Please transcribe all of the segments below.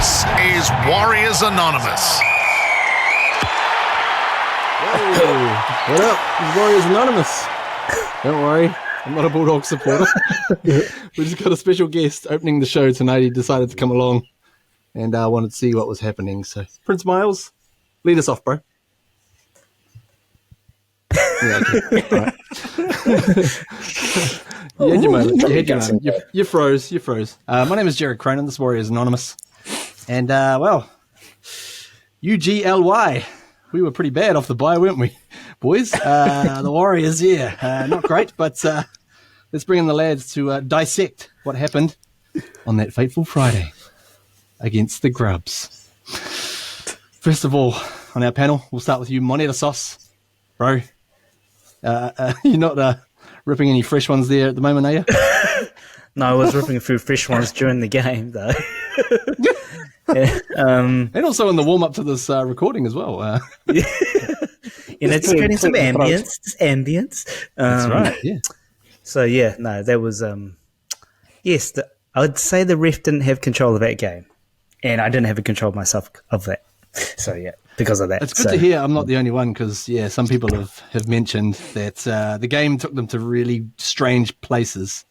This is Warriors Anonymous. Whoa. What up? It's Warriors Anonymous. Don't worry, I'm not a Bulldog supporter. We just got a special guest opening the show tonight. He decided to come along and wanted to see what was happening. So, Prince Miles, lead us off, bro. Yeah, okay. All right. You had your moment. You froze. My name is Jared Cronin. This Warriors Anonymous. And, UGLY. We were pretty bad off the bye, weren't we, boys? The Warriors, not great, but let's bring in the lads to dissect what happened on that fateful Friday against the Grubs. First of all, on our panel, we'll start with you, Moneta Sauce. Bro, you're not ripping any fresh ones there at the moment, are you? No, I was ripping a few fresh ones during the game, though. Yeah, and also in the warm-up to this recording as well. It's creating some ambience. That's right, yeah. So, that was... yes, I would say the ref didn't have control of that game. And I didn't have control of myself of that. So, yeah, because of that. It's good to hear I'm not the only one because, some people have mentioned that the game took them to really strange places.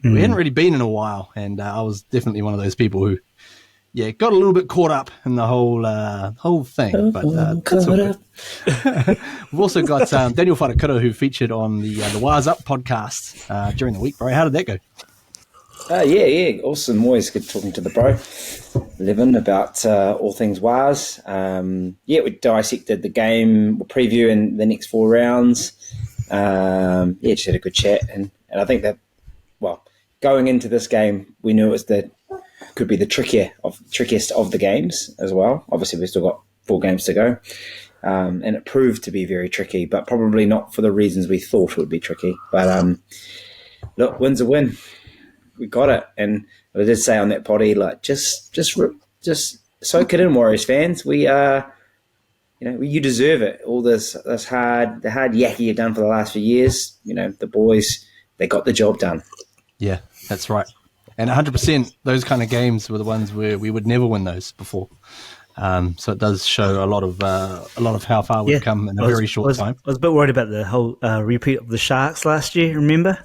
We hadn't really been in a while, and I was definitely one of those people who, got a little bit caught up in the whole thing. But that's all good. We've also got Daniel Wharekura, who featured on the Wires Up podcast during the week, bro. How did that go? Awesome. Always good talking to the bro. Living about all things Wires. We dissected the game. We'll preview in the next 4 rounds. Just had a good chat. And I think that, going into this game, we knew it could be the trickiest of the games as well. Obviously, we've still got 4 games to go. And it proved to be very tricky, but probably not for the reasons we thought it would be tricky. But look, win's a win. We got it. And I did say on that potty, just soak it in, Warriors fans. We you deserve it. All the hard yakky you've done for the last few years. The boys, they got the job done. Yeah, that's right. And 100%, those kind of games were the ones where we would never win those before. So it does show a lot of how far we've come in a very short time. I was a bit worried about the whole repeat of the Sharks last year, remember?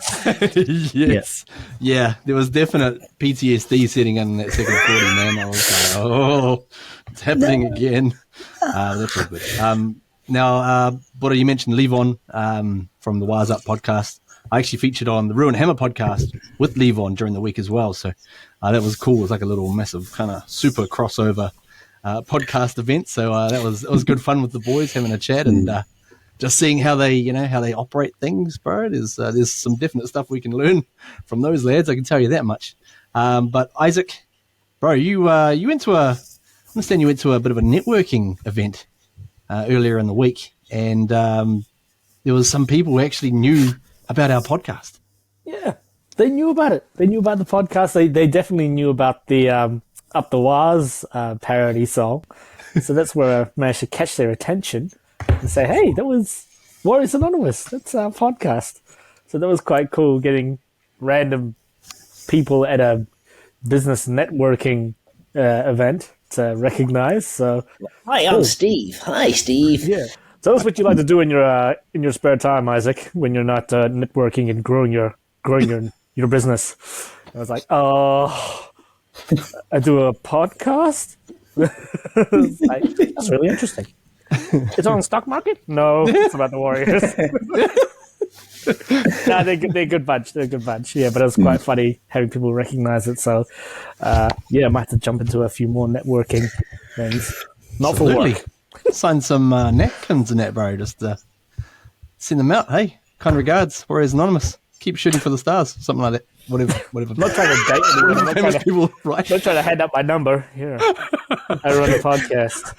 Yes. Yeah, there was definite PTSD setting in that second 40, man. I was like, it's happening again. That's all good. Now, Bora, you mentioned Levon from the Wires Up podcast. I actually featured on the Ruin Hammer podcast with Levon during the week as well. So that was cool. It was like a little massive kind of super crossover podcast event. So it was good fun with the boys having a chat and just seeing how they operate things, bro. There's some definite stuff we can learn from those lads. I can tell you that much. But Isaac, bro, you went to I understand you went to a bit of a networking event earlier in the week, and there was some people who actually knew about our podcast. Yeah, they knew about it. They knew about the podcast. They definitely knew about the Up the Wires parody song. So that's where I managed to catch their attention and say, hey, that was Warriors Anonymous. That's our podcast. So that was quite cool, getting random people at a business networking event to recognize. So, hi, I'm Steve. Hi, Steve. Yeah. Tell us what you like to do in your spare time, Isaac, when you're not networking and growing your business. I was like, I do a podcast. That's really interesting. It's on the stock market? No, it's about the Warriors. No, they're a good bunch. They're a good bunch. Yeah, but it was quite funny having people recognize it. So, I might have to jump into a few more networking things. Not Absolutely. for work. Sign some napkins and that, bro. Just send them out. Hey, kind regards, Warriors Anonymous. Keep shooting for the stars. Something like that. Whatever. I'm not trying to date anyone. I'm not trying to hand up my number. Here, I run a podcast.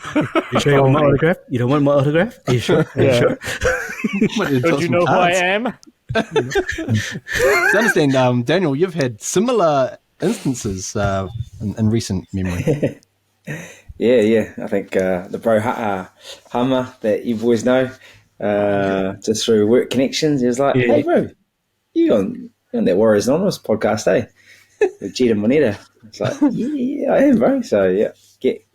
You sure you want my autograph? You don't want my autograph? Are you sure? Yeah. Don't you know who I am? To understand, Daniel, you've had similar instances in recent memory. Yeah. I think the bro Hummer that you boys know, just through work connections, he was like, hey, bro, you on that Warriors Anonymous podcast, eh? With Jed and Moneta. It's like, yeah, I am, bro. So yeah,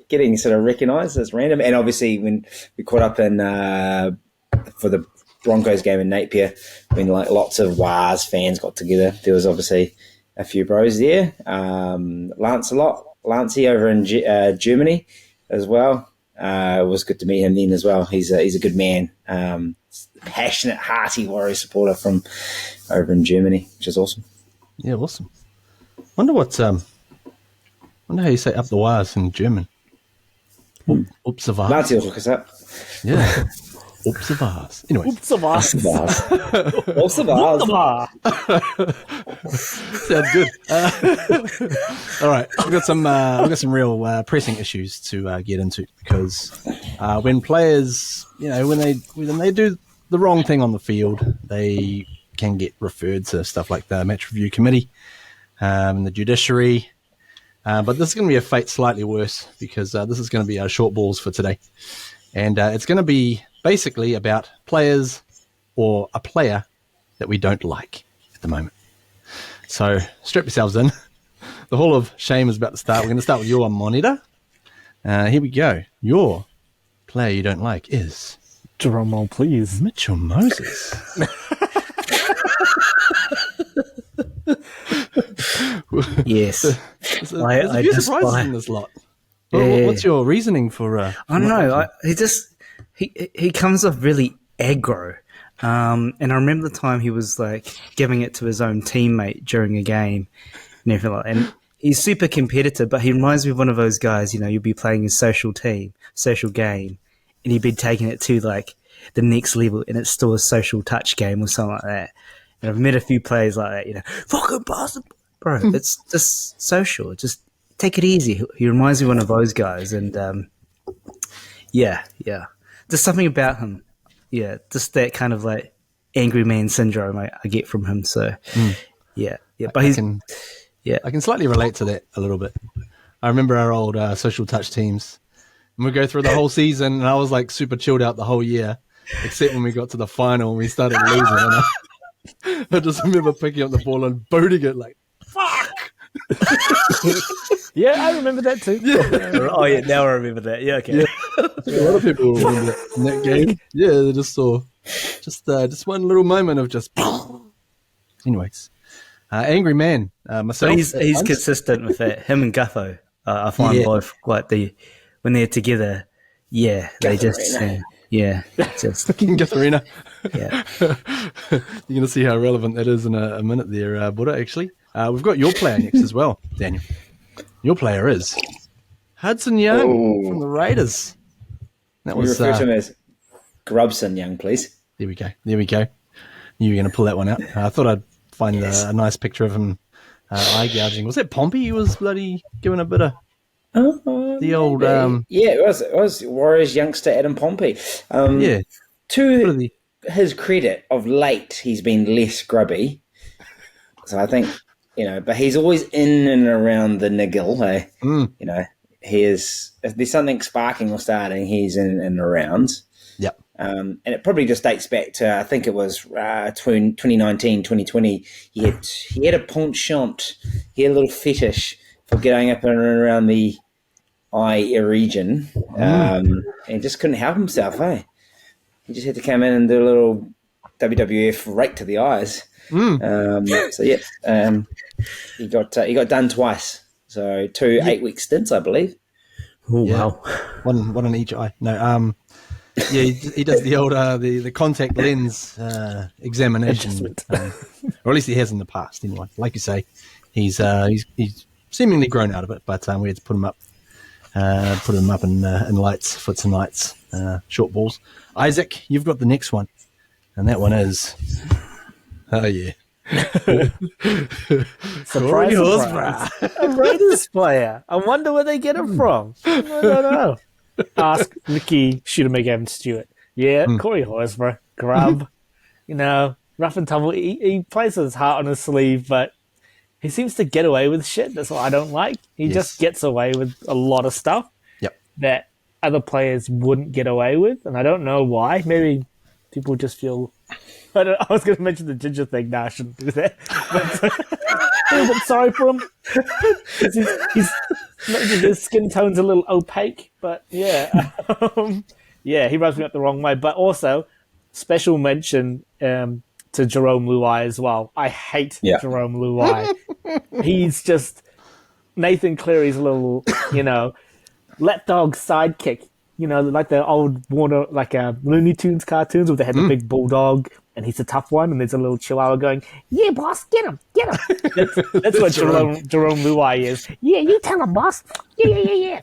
getting sort of recognised as random, and obviously when we caught up in for the Broncos game in Napier, when like lots of WARS fans got together, there was obviously a few bros there. Lancey over in Germany as well. It was good to meet him then as well. He's a good man, passionate, hearty Warrior supporter from over in Germany, which is awesome. Yeah, awesome. Wonder how you say up the wires in German. Ups the Lancey will hook us up. Yeah. Ups the wires. Anyway. Oops, a vase. Sounds good. All right, we've got some real pressing issues to get into, because when players, when they do the wrong thing on the field, they can get referred to stuff like the match review committee and the judiciary. But this is going to be a fate slightly worse, because this is going to be our short balls for today, and it's going to be basically about players or a player that we don't like at the moment. So strap yourselves in. The Hall of Shame is about to start. We're going to start with your monitor. Here we go. Your player you don't like is... Drum roll, please. Mitchell Moses. Yes. There's a few surprises in this lot. What's your reasoning for... I don't know. He comes off really aggro. And I remember the time he was like giving it to his own teammate during a game and everything like that. And he's super competitive, but he reminds me of one of those guys, you'll be playing a social game, and you'd be taking it to like the next level, and it's still a social touch game or something like that. And I've met a few players like that, fucking bastard. Bro, it's just social. Just take it easy. He reminds me of one of those guys. And yeah. There's something about him. Yeah, just that kind of like angry man syndrome I get from him. So, yeah. But I can slightly relate to that a little bit. I remember our old social touch teams, and we go through the whole season, and I was like super chilled out the whole year, except when we got to the final and we started losing. And I just remember picking up the ball and booting it like, fuck! Yeah, I remember that too. Yeah. Oh, yeah, now I remember that. Yeah, okay. Yeah. A lot of people remember that in that game. Yeah, they just saw just one little moment of just... Anyways, angry man. Myself. So he's consistent with that. Him and Guffo, I find both quite when they're together. Yeah, they just just Gutharina. yeah. You're gonna see how relevant that is in a minute there, Buddha. Actually, we've got your player next as well, Daniel. Your player is Hudson Young from the Raiders. That We was refer to him as Grubson Young, please. There we go. Knew you were going to pull that one out. I thought I'd find a nice picture of him eye gouging. Was it Pompey? He was bloody giving a bit of the old... it was Warriors youngster Adam Pompey. To his credit, of late, he's been less grubby. So I think, but he's always in and around the niggle. Hey? He is, if there's something sparking or starting, he's in and around. Yep. And it probably just dates back to, I think it was 2019, 2020. He had a penchant, he had a little fetish for getting up and around the eye region, and just couldn't help himself, eh? He just had to come in and do a little WWF right to the eyes. He got done twice. So 2 8-week stints, I believe. Oh, wow. One on each eye. No, he does the old the contact lens examination, or at least he has in the past. Anyway, like you say, he's seemingly grown out of it, but we had to put him up in lights for tonight's short balls. Isaac, you've got the next one, and that one is Surprise, a Raiders player. I wonder where they get him from. I don't know. Ask Ricky Shootermeg Evan Stewart. Yeah, Corey Horsburgh, grub. Rough and tumble. He plays with his heart on his sleeve, but he seems to get away with shit. That's what I don't like. He just gets away with a lot of stuff that other players wouldn't get away with, and I don't know why. Maybe people just feel I was going to mention the ginger thing. Nah, I shouldn't do that. But, a little bit sorry for him. His skin tone's a little opaque, but yeah. Yeah, he rubs me up the wrong way. But also, special mention to Jerome Luai as well. I hate Jerome Luai. He's just Nathan Cleary's little, lapdog sidekick. Like the old Warner, like Looney Tunes cartoons where they had the big bulldog and he's a tough one and there's a little chihuahua going, yeah, boss, get him. That's what Jerome Luai is. Yeah, you tell him, boss. Yeah.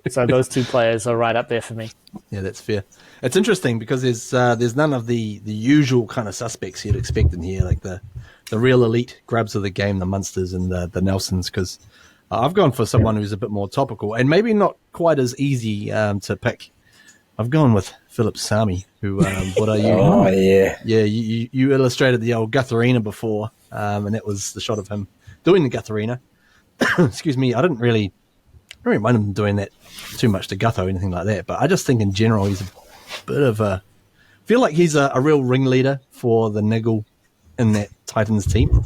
So those two players are right up there for me. Yeah, that's fair. It's interesting because there's none of the usual kind of suspects you'd expect in here, like the real elite grabs of the game, the Munsters and the Nelsons, because I've gone for someone who's a bit more topical and maybe not quite as easy to pick. I've gone with Philip Sami, who, what are you? Oh, yeah. Yeah, you illustrated the old Gutharina before, and that was the shot of him doing the Gutharina. Excuse me, I don't really mind him doing that too much to Gutho or anything like that, but I just think in general he's a bit of a... I feel like he's a real ringleader for the Niggle in that Titans team.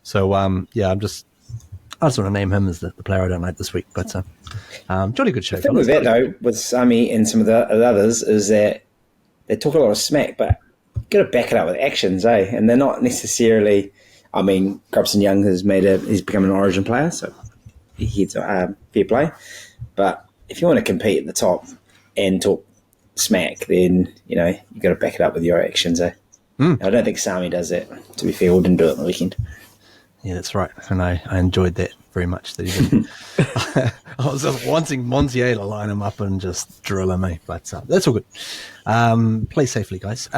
So, I just want to name him as the player I don't like this week, but jolly good show. The thing with that, though, with Sami and some of the others, is that they talk a lot of smack, but you've got to back it up with actions, eh? And they're not necessarily... I mean, Grubson Young he's become an Origin player, so he's fair play. But if you want to compete at the top and talk smack, then, you've got to back it up with your actions, eh? I don't think Sami does that. To be fair, we didn't do it on the weekend. Yeah, that's right. And I enjoyed that very much that he did. I was just wanting Montier to line him up and just drill him, but that's all good. Play safely, guys.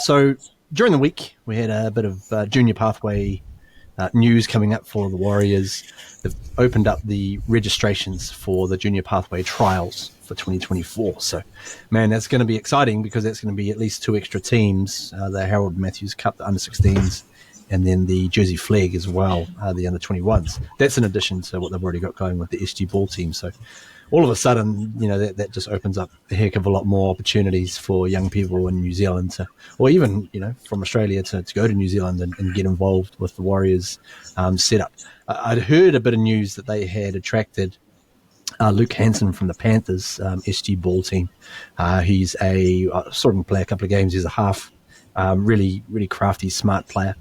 So during the week, we had a bit of junior pathway news coming up for the Warriors. They've opened up the registrations for the junior pathway trials for 2024. So, man, that's going to be exciting because that's going to be at least 2 extra teams. The Harold Matthews Cup, the under-16s, and then the Jersey Flag as well, the under-21s. That's in addition to what they've already got going with the SG Ball team. So all of a sudden, that just opens up a heck of a lot more opportunities for young people in New Zealand or even, from Australia to go to New Zealand and get involved with the Warriors setup. I'd heard a bit of news that they had attracted Luke Hansen from the Panthers SG Ball team. He's saw him play a couple of games. He's a half, really, really crafty, smart player.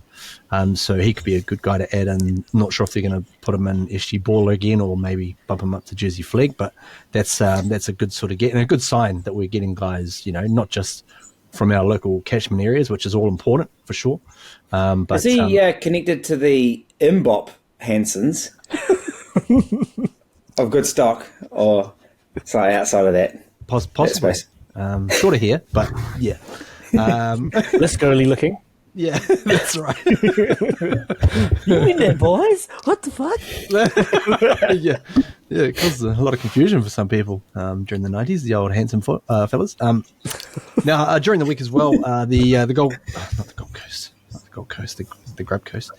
So he could be a good guy to add in. Not sure if they're going to put him in SG Ball again or maybe bump him up to Jersey Flag, but that's a good sort of get and a good sign that we're getting guys, not just from our local catchment areas, which is all important for sure. But is he connected to the Mbop Hansons of good stock or slightly outside of that? Possibly. Short of hair, but yeah. Less girly looking. Yeah, that's right. You mean that, boys? What the fuck? Yeah, it caused a lot of confusion for some people during the 90s, the old handsome fellas. Now, during the week as well, the Grub Coast,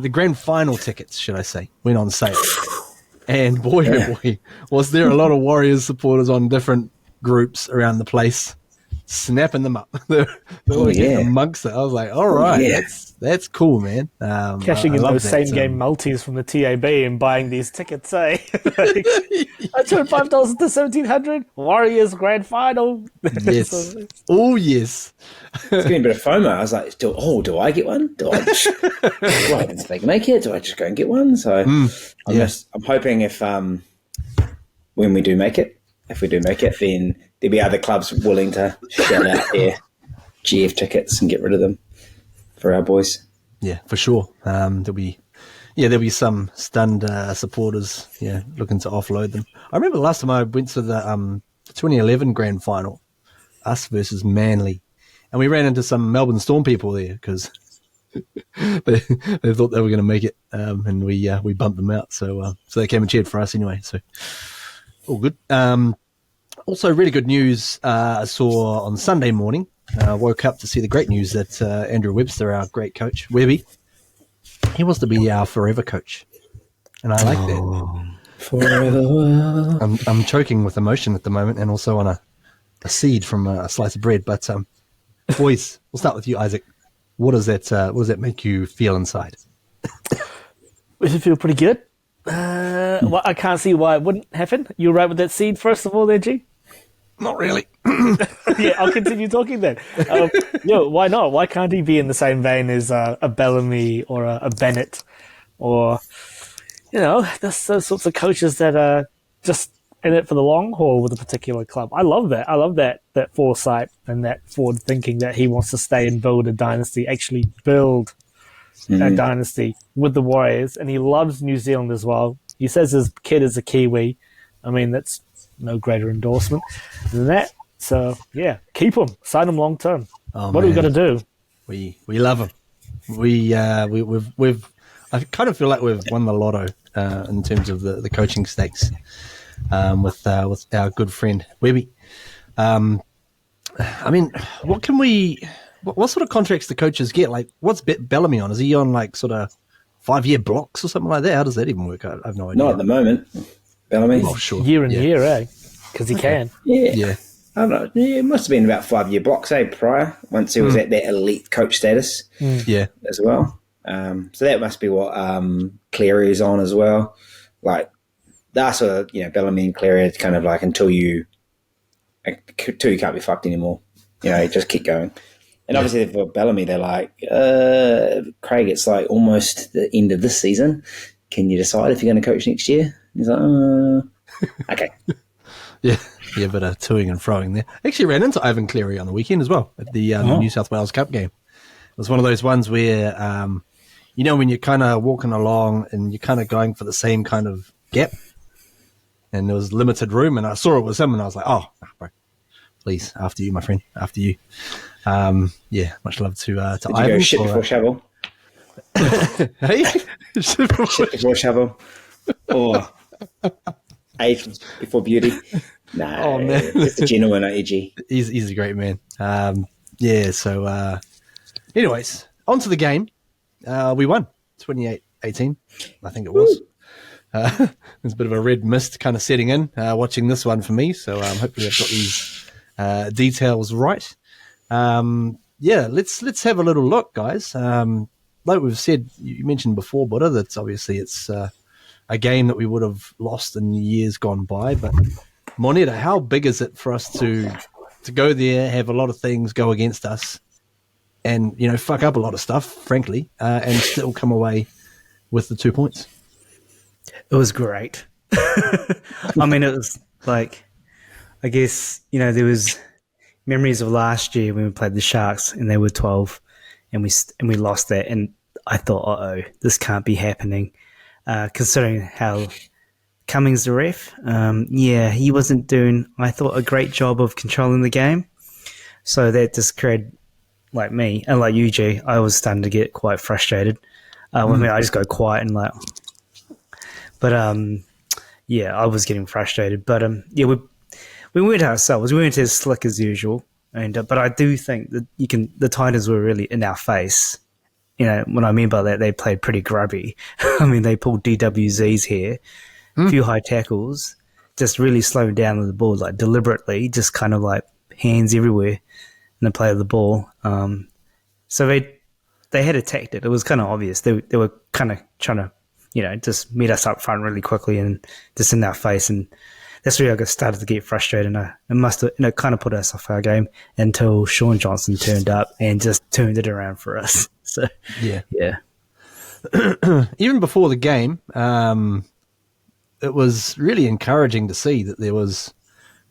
the grand final tickets, should I say, went on sale. And boy, oh boy, was there a lot of Warriors supporters on different groups around the place. Snapping them up. They were getting amongst it. I was like, all right, that's cool, man. Cashing in those same game multis from the TAB and buying these tickets, eh? I turned $5 to 1,700. Warriors grand final. Yes. Oh, yes. It's getting a bit of FOMO. I was like, do I get one? Do I make it? Do I just go and get one? So I'm hoping if when we do make it, then there'll be other clubs willing to shell out their GF tickets and get rid of them for our boys. Yeah, for sure. There'll be some stunned supporters, looking to offload them. I remember the last time I went to the 2011 grand final, us versus Manly, and we ran into some Melbourne Storm people there because they thought they were going to make it, and we bumped them out. So they came and cheered for us anyway. So all good. Also, really good news I saw on Sunday morning. Woke up to see the great news that Andrew Webster, our great coach, Webby, he wants to be our forever coach. And I like that. Forever. I'm choking with emotion at the moment and also on a seed from a slice of bread. But Boys, we'll start with you, Isaac. What does that make you feel inside? Does it feel pretty good? Well, I can't see why it wouldn't happen. You were right with that seed, first of all, there, G? Not really. Yeah, I'll continue talking then. Why not? Why can't he be in the same vein as a Bellamy or a Bennett? Or, there's those sorts of coaches that are just in it for the long haul with a particular club. I love that. I love that foresight and that forward thinking that he wants to stay and build a dynasty, actually build a dynasty with the Warriors. And he loves New Zealand as well. He says his kid is a Kiwi. I mean, that's no greater endorsement than that. So, yeah, keep him. Sign him long term. Oh, what do we got to do? We love him. We've I kind of feel like we've won the lotto in terms of the coaching stakes with our good friend Webby. I mean, what sort of contracts do coaches get? Like, what's Bellamy on? Is he on like sort of 5-year blocks or something like that? How does that even work? I have no idea. Not at the moment. Bellamy. Oh, sure. Year and year, eh? Because he can. Yeah. I don't know. Yeah, it must have been about 5-year blocks, prior, once he was at that elite coach status Yeah. as well. So that must be what Cleary is on as well. Like, that's what, Bellamy and Cleary are kind of like until you can't be fucked anymore. Just keep going. And obviously for Bellamy, they're like, Craig, it's like almost the end of this season. Can you decide if you're going to coach next year? He's like, okay. Yeah, but toing and froing there. Actually ran into Ivan Cleary on the weekend as well at the New South Wales Cup game. It was one of those ones where, when you're kind of walking along and you're kind of going for the same kind of gap and there was limited room and I saw it was him and I was like, oh, bro, please, after you, my friend, after you. Much love to Did you Ivan. go shit before shovel? Hey? Shit before shovel? Or age before beauty? No, Oh, man. just a gentleman, not edgy. He's a great man. Anyways, on to the game. We won 28-18, I think it was. There's a bit of a red mist kind of setting in watching this one for me, so hopefully I've got these details right. Let's have a little look, guys. Like we've said, you mentioned before, Buddha, that obviously it's a game that we would have lost in years gone by, but Moneta, how big is it for us to go there, have a lot of things go against us, and fuck up a lot of stuff, frankly, and still come away with the 2 points? It was great. I mean, it was like, I guess, there was memories of last year when we played the Sharks and they were 12 and we lost that. And I thought, this can't be happening. Considering how Cummings, the ref, he wasn't doing, I thought, a great job of controlling the game. So that just created, like me and like you, G, I was starting to get quite frustrated. I just go quiet and like, but I was getting frustrated. But we weren't ourselves. We weren't as slick as usual. And but I do think that the Titans were really in our face. What I mean by that, they played pretty grubby. I mean, they pulled DWZ's here, a few high tackles, just really slowing down on the ball, like deliberately, just kind of like hands everywhere in the play of the ball. So they had attacked it. It was kind of obvious. They were kind of trying to, just meet us up front really quickly and just in our face. And that's where I started to get frustrated. And it must have, kind of put us off our game until Sean Johnson turned up and just turned it around for us. So, yeah. Even before the game, it was really encouraging to see that there was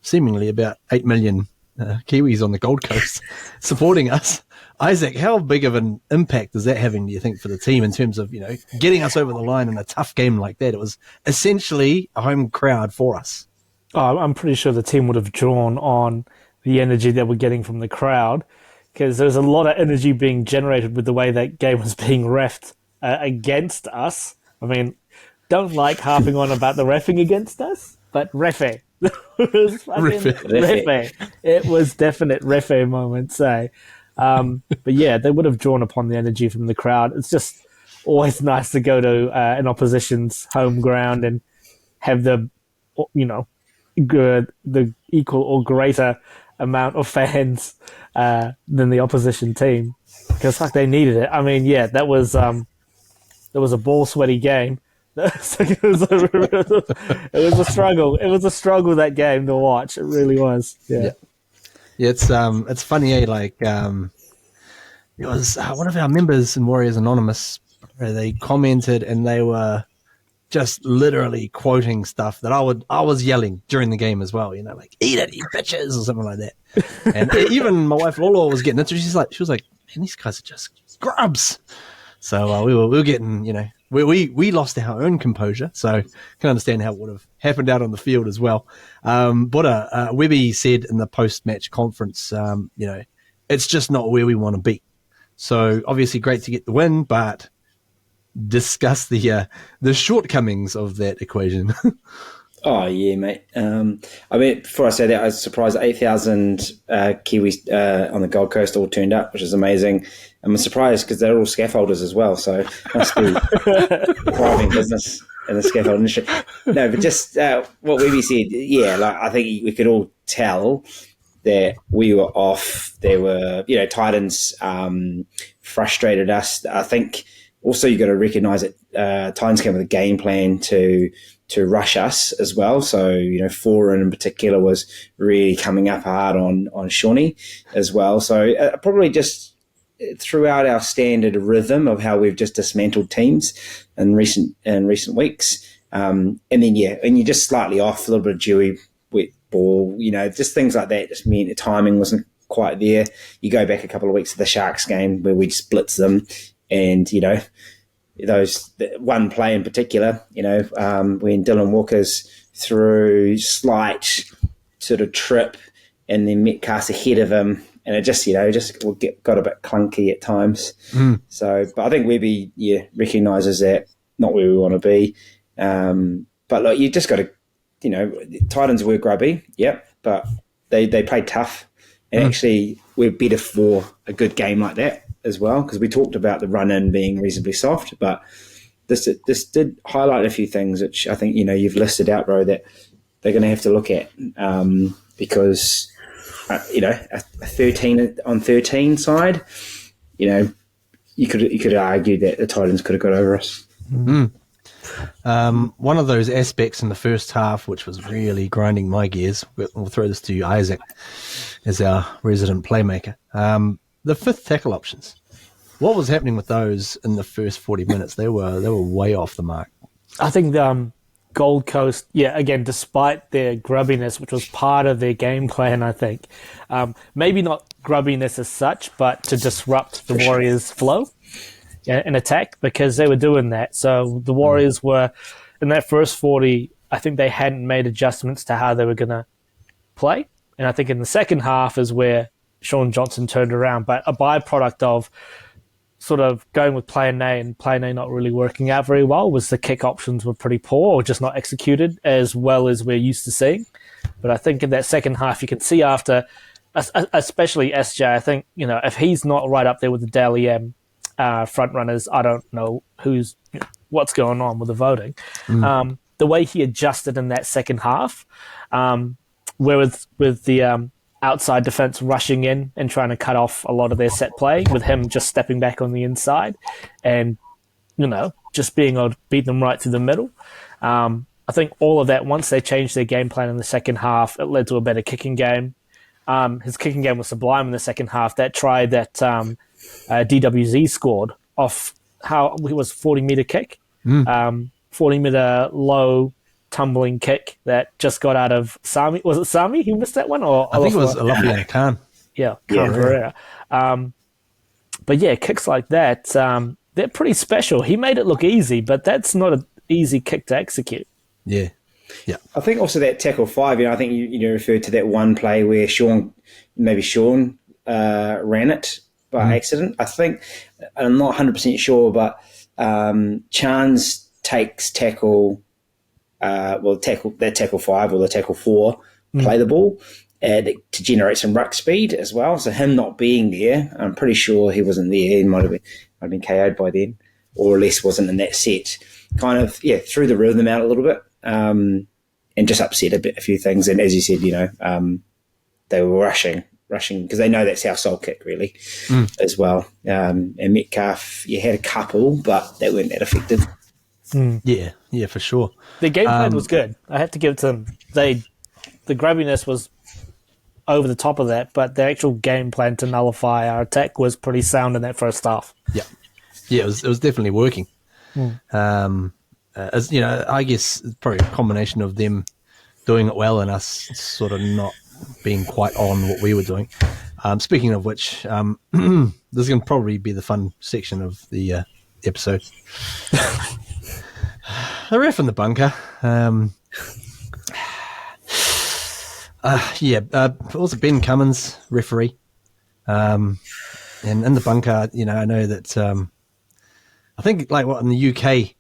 seemingly about 8 million Kiwis on the Gold Coast supporting us. Isaac, how big of an impact is that having, do you think, for the team in terms of, getting us over the line in a tough game like that? It was essentially a home crowd for us. Oh, I'm pretty sure the team would have drawn on the energy that we're getting from the crowd, because there's a lot of energy being generated with the way that game was being reffed against us. I mean, don't like harping on about the reffing against us, but reffe. Reffe. It was definite reffe moments, but yeah, they would have drawn upon the energy from the crowd. It's just always nice to go to an opposition's home ground and have the equal or greater amount of fans than the opposition team because they needed it. I mean, yeah, that was a ball sweaty game. It was a struggle. It was a struggle that game to watch. It really was. Yeah. It's funny, it was one of our members in Warriors Anonymous. They commented and they were just literally quoting stuff that I was yelling during the game as well. Like "eat it, you bitches" or something like that. And even my wife Lola was getting into it. She was like, "Man, these guys are just scrubs." So we were getting, we lost our own composure. So can understand how it would have happened out on the field as well. But Webby said in the post-match conference, it's just not where we want to be. So obviously great to get the win, but discuss the shortcomings of that equation. Oh, yeah, mate. Before I say that, I was surprised that 8,000 Kiwis on the Gold Coast all turned up, which is amazing. I'm surprised because they're all scaffolders as well, so it must be thriving business in the scaffold industry. No, but just what Webby said, I think we could all tell that we were off. There were, Titans frustrated us. I think also you got to recognise that Titans came with a game plan to rush us as well. So, Foran in particular was really coming up hard on Shawnee as well. So probably just throughout our standard rhythm of how we've just dismantled teams in recent weeks. And then, and you're just slightly off, a little bit of dewy, wet ball, just things like that just meant the timing wasn't quite there. You go back a couple of weeks to the Sharks game where we just blitzed them and, those one play in particular, when Dylan Walker's through slight sort of trip and then Metcalf's ahead of him, and it just got a bit clunky at times. So, but I think Webby recognises that not where we want to be. But look, you just got to, Titans were grubby, but they played tough, and actually we're better for a good game like that as well, because we talked about the run-in being reasonably soft, but this did highlight a few things which I think you've listed out, bro, that they're going to have to look at, because a 13 on 13 side, you could argue that the Titans could have got over us. One of those aspects in the first half, which was really grinding my gears, we'll throw this to you, Isaac, as our resident playmaker. The fifth tackle options. What was happening with those in the first 40 minutes? They were way off the mark. I think Gold Coast, again, despite their grubbiness, which was part of their game plan, I think, maybe not grubbiness as such, but to disrupt the Warriors' flow and attack, because they were doing that. So the Warriors were, in that first 40, I think they hadn't made adjustments to how they were going to play. And I think in the second half is where Sean Johnson turned around, but a byproduct of sort of going with Plan A and Plan A not really working out very well was the kick options were pretty poor or just not executed as well as we're used to seeing. But I think in that second half, you can see after, especially SJ, I think, if he's not right up there with the Dally M front runners, I don't know what's going on with the voting. The way he adjusted in that second half, with the outside defense rushing in and trying to cut off a lot of their set play, with him just stepping back on the inside and, just being able to beat them right through the middle. I think all of that, once they changed their game plan in the second half, it led to a better kicking game. His kicking game was sublime in the second half. That try that DWZ scored off how it was 40-meter kick, 40-meter low tumbling kick that just got out of Sami. Was it Sami? He missed that one? Or I think it was Alofiana Khan. Yeah, Khan Pereira. But kicks like that, they're pretty special. He made it look easy, but that's not an easy kick to execute. Yeah. I think also that tackle 5, I think you referred to that one play where Sean ran it by accident. I think, I'm not 100% sure, but Chance takes tackle, tackle 5 or the tackle 4, play the ball to generate some ruck speed as well. So him not being there, I'm pretty sure he wasn't there. He might have been KO'd by then, or at least wasn't in that set. Kind of, threw the rhythm out a little bit, and just upset a few things. And as you said, they were rushing because they know that's our soul kick really as well. And Metcalf, you had a couple, but they weren't that effective. Yeah, for sure. The game plan was good. I have to give it to them. The grubbiness was over the top of that, but the actual game plan to nullify our attack was pretty sound in that first half. Yeah, it was definitely working. As you know, I guess it's probably a combination of them doing it well and us sort of not being quite on what we were doing. Speaking of which, this is going to probably be the fun section of the episode. The ref in the bunker. Also Ben Cummins, referee. And in the bunker, you know, I know that I think like in the UK,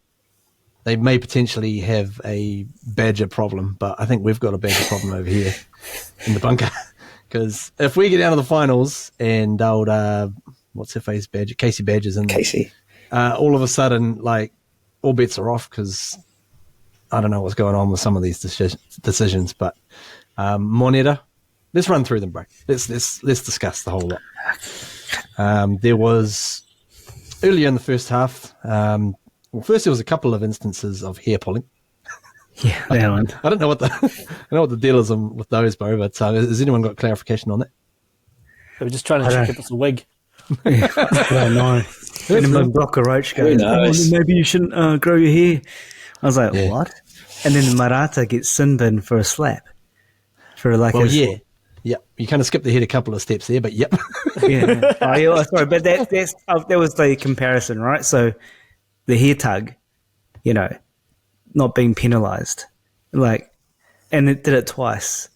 they may potentially have a badger problem, but I think we've got a badger problem over here in the bunker. Because if we get down to the finals and old, what's her face, Badger, Casey Badger's in there, all of a sudden, like, all bets are off because I don't know what's going on with some of these decisions. But Moneta, let's run through them, bro. Let's discuss the whole lot. There was earlier in the first half. First there was a couple of instances of hair pulling. Yeah, that one. I don't know what the deal is with those, bro. But has anyone got clarification on that? They were just trying to check if it's a wig. I don't know. And then Blocker Roach goes, maybe you shouldn't grow your hair. I was like, what? And then Marata gets sin bin for a slap. Yeah. You kind of skipped ahead a couple of steps there, but yep. Yeah. Sorry, but that was the comparison, right? So the hair tug, you know, not being penalised, like, and it did it twice,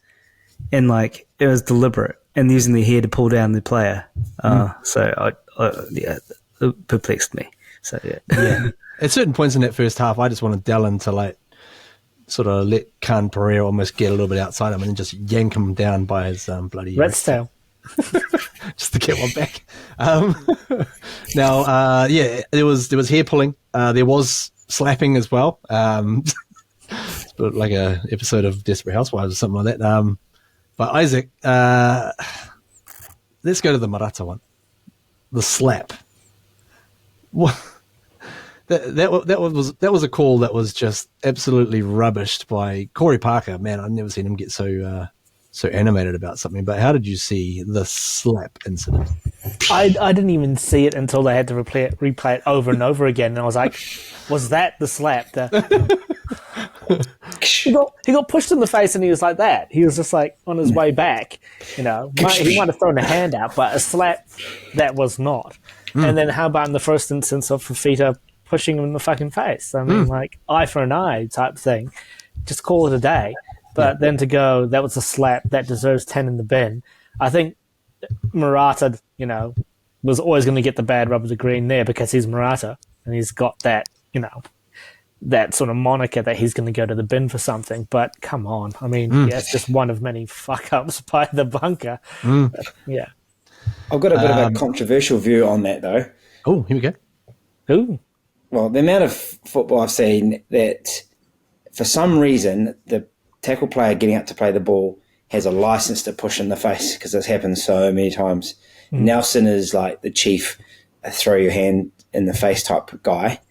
and like it was deliberate and using the hair to pull down the player. So it perplexed me. So yeah. At certain points in that first half, I just wanted Dallin to like sort of let Khan Pereira almost get a little bit outside him and then just yank him down by his bloody Rat's tail. just to get one back. Now, there was hair pulling. There was slapping as well. It's like a episode of Desperate Housewives or something like that. But Isaac, let's go to the Marata one. The slap. What? That was a call that was just absolutely rubbished by Corey Parker. Man, I've never seen him get so animated about something. But how did you see the slap incident? I didn't even see it until they had to replay it over and over again, and I was like, "Was that the slap?" He got pushed in the face, and he was like that. He was just like on his way back. You know, he might have thrown a hand out, but a slap that was not. And then how about in the first instance of Fafita pushing him in the fucking face? I mean, like eye for an eye type thing. Just call it a day. But then to go, that was a slap that deserves 10 in the bin. I think Murata, you know, was always going to get the bad rub of the green there because he's Murata and he's got that, you know, that sort of moniker that he's going to go to the bin for something. But come on. I mean, it's just one of many fuck-ups by the bunker. But, yeah. I've got a bit of a controversial view on that, though. Oh, here we go. Ooh. Well, the amount of football I've seen that for some reason the tackle player getting up to play the ball has a license to push in the face because this happens so many times. Nelson is like the chief throw your hand in the face type guy.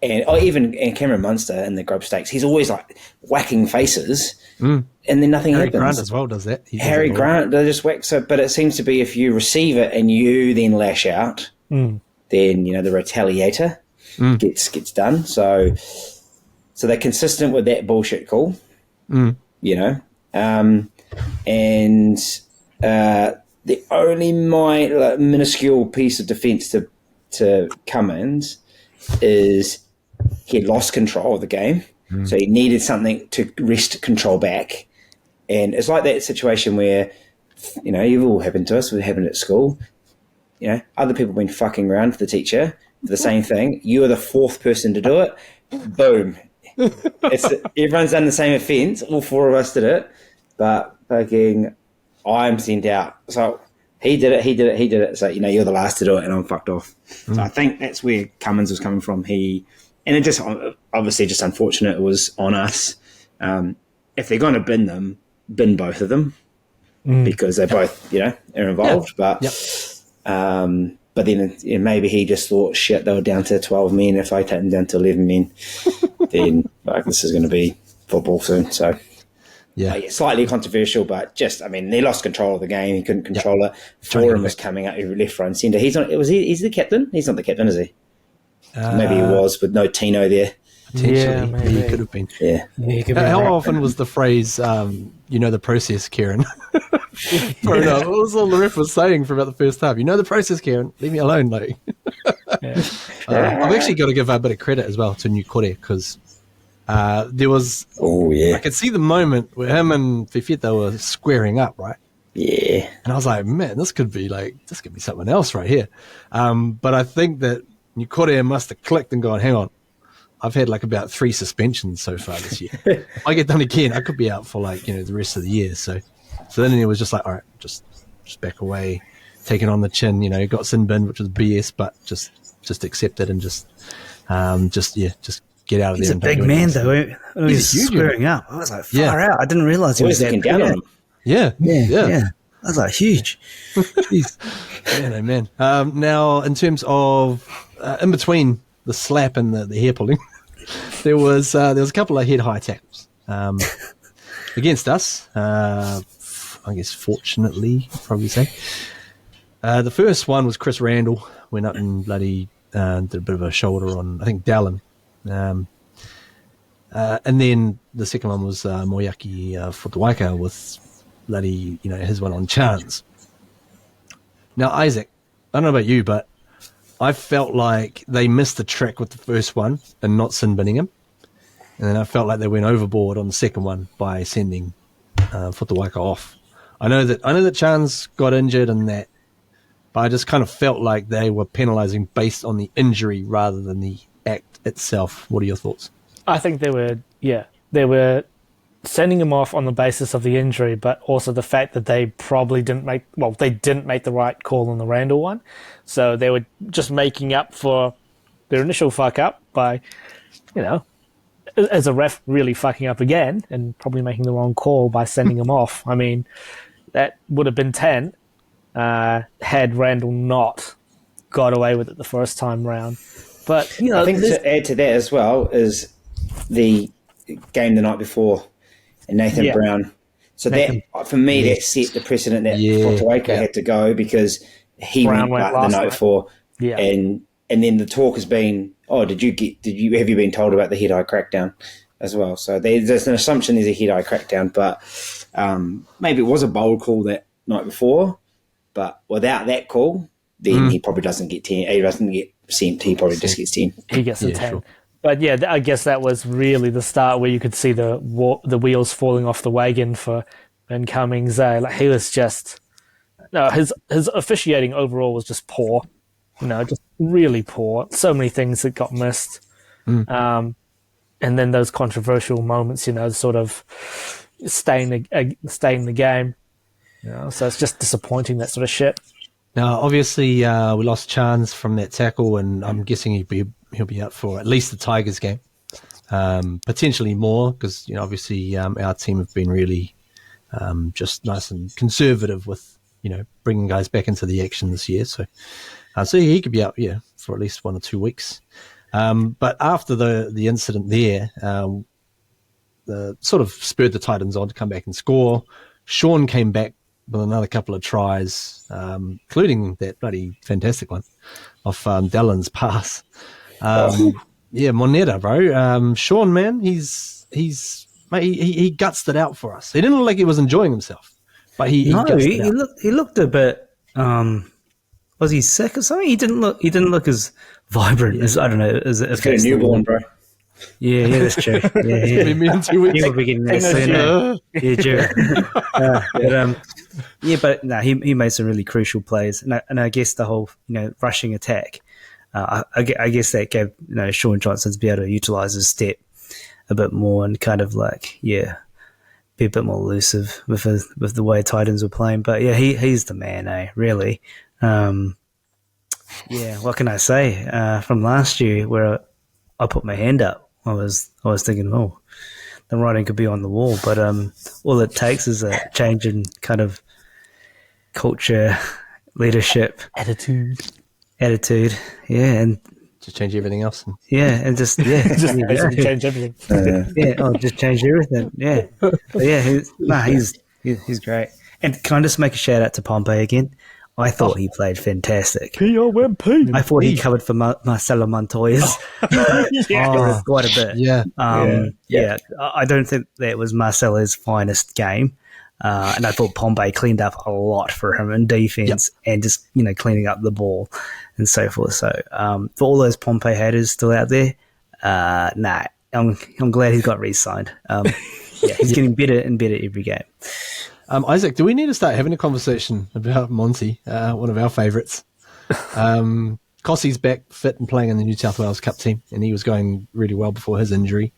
And even Cameron Munster in the Grove Stakes, he's always like whacking faces and then nothing Harry happens. Grant as well does that. Harry Grant, they just whack. So, but it seems to be if you receive it and you then lash out, then, you know, the retaliator gets done. So they're consistent with that bullshit call, you know. And the only minuscule piece of defence to Cummins is he had lost control of the game. So he needed something to wrest control back. And it's like that situation where, you know, you've all happened to us, it happened at school. You know, other people been fucking around for the teacher for the same thing. You are the fourth person to do it. Boom. Everyone's done the same offence. All four of us did it. But fucking, I'm sent out. So he did it. So, you know, you're the last to do it and I'm fucked off. So I think that's where Cummins was coming from. And it just, obviously just unfortunate it was on us. If they're going to bin them, bin both of them. because they both, are involved. But but then maybe he just thought, shit, they were down to 12 men. If I take them down to 11 men, then this is going to be football soon. So slightly controversial, but they lost control of the game. He couldn't control it. Foran was coming out left, right, and centre. He's the captain? He's not the captain, is he? Maybe he was, with no Tino there. Potentially, he could have been. Yeah. How often was the phrase, the process, Kieran? What was all the ref was saying for about the first half? You know the process, Kieran. Leave me alone, like. I've actually got to give a bit of credit as well to Nukore, because there was. Oh yeah. I could see the moment where him and Fifita were squaring up, right? Yeah. And I was like, man, this could be something else right here. But I think that Nukore must have clicked and gone, hang on. I've had about 3 suspensions so far this year. If I get done again, I could be out for the rest of the year. So then it was just like, all right, just back away, take it on the chin. Got sin bin, which was BS, but just accept it and just get out of there. He's a big man though. He's huge, squaring up. I was like, far out. I didn't realize he was that down on him. Yeah. I was like, huge. Jeez. Man. Now, in terms of in between the slap and the hair pulling, there was a couple of head high tackles against us. I guess fortunately, probably say. The first one was Chris Randall went up and bloody did a bit of a shoulder on, I think, Dallin. And then the second one was Moyaki Fotuaika with bloody his one on Chance. Now, Isaac, I don't know about you, but I felt like they missed the track with the first one and not sin binning him. And then I felt like they went overboard on the second one by sending Fotuaika off. I know that Chance got injured and that, but I just kind of felt like they were penalising based on the injury rather than the act itself. What are your thoughts? I think they were sending him off on the basis of the injury, but also the fact that they probably didn't make the right call on the Randall one. So they were just making up for their initial fuck up by, as a ref really fucking up again and probably making the wrong call by sending him off. I mean, that would have been 10 had Randall not got away with it the first time round. But, I think to add to that as well is the game the night before and Nathan Brown. So that, for me, that set the precedent that Fotuaika had to go because he Brown went the night before. Yeah. And then the talk has been, have you been told about the head-eye crackdown as well? So there's an assumption there's a head-eye crackdown, but maybe it was a bold call that night before, but without that call, then he probably doesn't get 10. He doesn't get sent. He probably just gets 10. He gets a 10. Sure. But yeah, I guess that was really the start where you could see the wheels falling off the wagon for Ben Cummings. Like he was just, his officiating overall was just poor. Just really poor. So many things that got missed. And then those controversial moments, sort of staying the game. So it's just disappointing, that sort of shit. Now, obviously, we lost Chance from that tackle, and I'm guessing he'll be out for at least the Tigers game, potentially more, because obviously our team have been really just nice and conservative with bringing guys back into the action this year. So he could be out for at least 1 or 2 weeks. But after the incident there, the sort of spurred the Titans on to come back and score. Sean came back with another couple of tries, including that bloody fantastic one off Dallin's pass. Moneta, bro. Sean, man, he gutsed it out for us. He didn't look like he was enjoying himself, but he looked a bit. Was he sick or something? He didn't look as vibrant as, I don't know, as a newborn, bro. Yeah, that's true. Yeah. Me in 2 weeks. He will be getting that soon. But no, he made some really crucial plays, and I guess the whole rushing attack. I guess that gave Sean Johnson to be able to utilize his step a bit more and kind of be a bit more elusive with the way Titans were playing. But yeah, he's the man, really. What can I say? From last year, where I put my hand up, I was thinking, the writing could be on the wall. But all it takes is a change in kind of culture, leadership, Attitude. attitude. Yeah, and Just change everything else. and just Just basically change everything. just change everything. Yeah, but yeah. He's great. And can I just make a shout out to Pompey again? I thought he played fantastic. P-O-M-P. I thought he covered for Marcelo Montoya quite a bit. Yeah. I don't think that was Marcelo's finest game. And I thought Pompey cleaned up a lot for him in defense and just, cleaning up the ball and so forth. So for all those Pompey haters still out there, I'm glad he got re-signed. He's getting better and better every game. Isaac, do we need to start having a conversation about Monty, one of our favourites? Cossey's back fit and playing in the New South Wales Cup team, and he was going really well before his injury.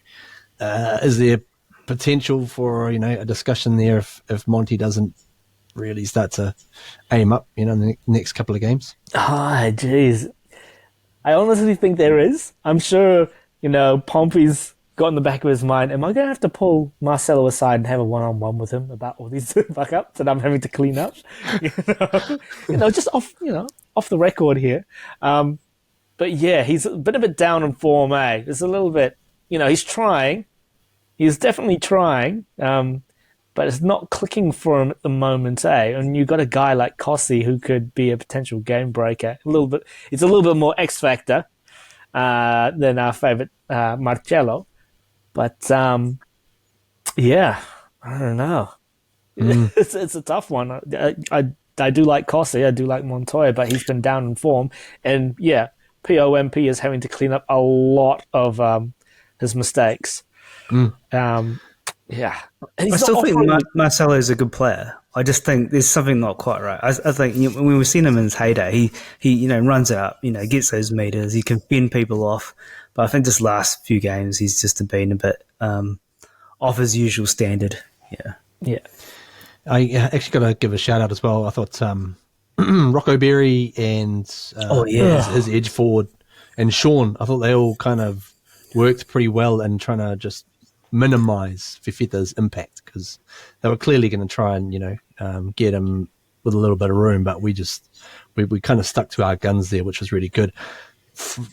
Is there potential for a discussion there if Monty doesn't really start to aim up in the next couple of games? Ah, jeez. I honestly think there is. I'm sure, Pompey's got in the back of his mind, am I going to have to pull Marcelo aside and have a one-on-one with him about all these fuck-ups that I'm having to clean up? Just off the record here. But yeah, he's a bit of it down in form, eh? It's a little bit, he's trying. He's definitely trying, but it's not clicking for him at the moment, eh? And you've got a guy like Cossey who could be a potential game breaker. It's a little bit more X factor than our favourite Marcelo. But I don't know. It's a tough one. I do like Cossey, I do like Montoya, but he's been down in form. And yeah, POMP is having to clean up a lot of his mistakes. And I still think Marcelo's a good player. I just think there's something not quite right. I think when we've seen him in his heyday, he runs out, gets those meters, he can fend people off. But I think this last few games, he's just been a bit off his usual standard. Yeah. I actually got to give a shout out as well. I thought Rocco Berry and his edge forward and Sean, I thought they all kind of worked pretty well in trying to just minimise Fifita's impact, because they were clearly going to try and get him with a little bit of room, but we kind of stuck to our guns there, which was really good.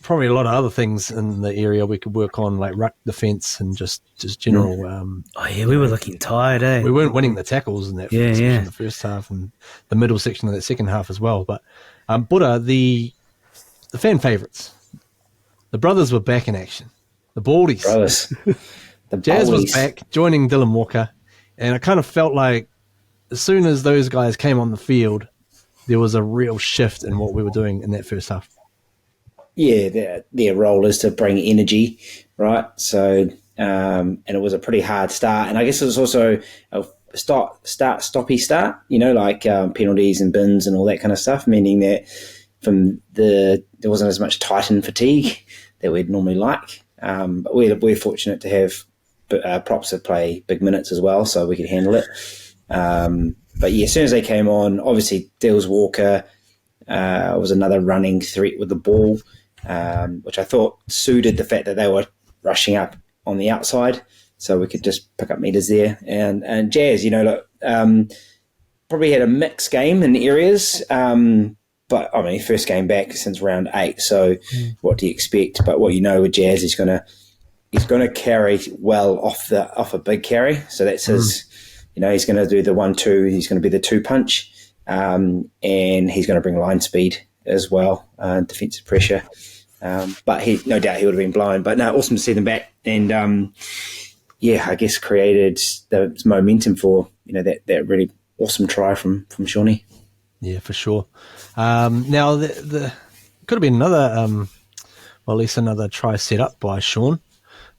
Probably a lot of other things in the area we could work on, like ruck defence and just general. We were looking tired, eh? We weren't winning the tackles in that section in the first half, and the middle section of that second half as well. But Buddha, the fan favourites, the brothers were back in action. The Baldies, Brothers. The Jazz was Baldies. back, joining Dylan Walker, and I kind of felt like as soon as those guys came on the field, there was a real shift in what we were doing in that first half. Yeah, their role is to bring energy, right? So, and it was a pretty hard start. And I guess it was also a stoppy start, like penalties and bins and all that kind of stuff, meaning that there wasn't as much Titan fatigue that we'd normally like. But we're fortunate to have props that play big minutes as well, so we could handle it. But yeah, as soon as they came on, obviously Dills Walker was another running threat with the ball, which I thought suited the fact that they were rushing up on the outside, so we could just pick up meters there. And Jazz, probably had a mixed game in areas, but I mean, first game back since round 8. So what do you expect? But what with Jazz, he's going to carry well off a big carry. So that's his. He's going to do the 1-2. He's going to be the 2-punch, and he's going to bring line speed as well, defensive pressure. But he, no doubt, he would have been blind. But no, awesome to see them back, and I guess created the momentum for that really awesome try from Shawnee. Yeah, for sure. Now, the could have been another, at least another try set up by Sean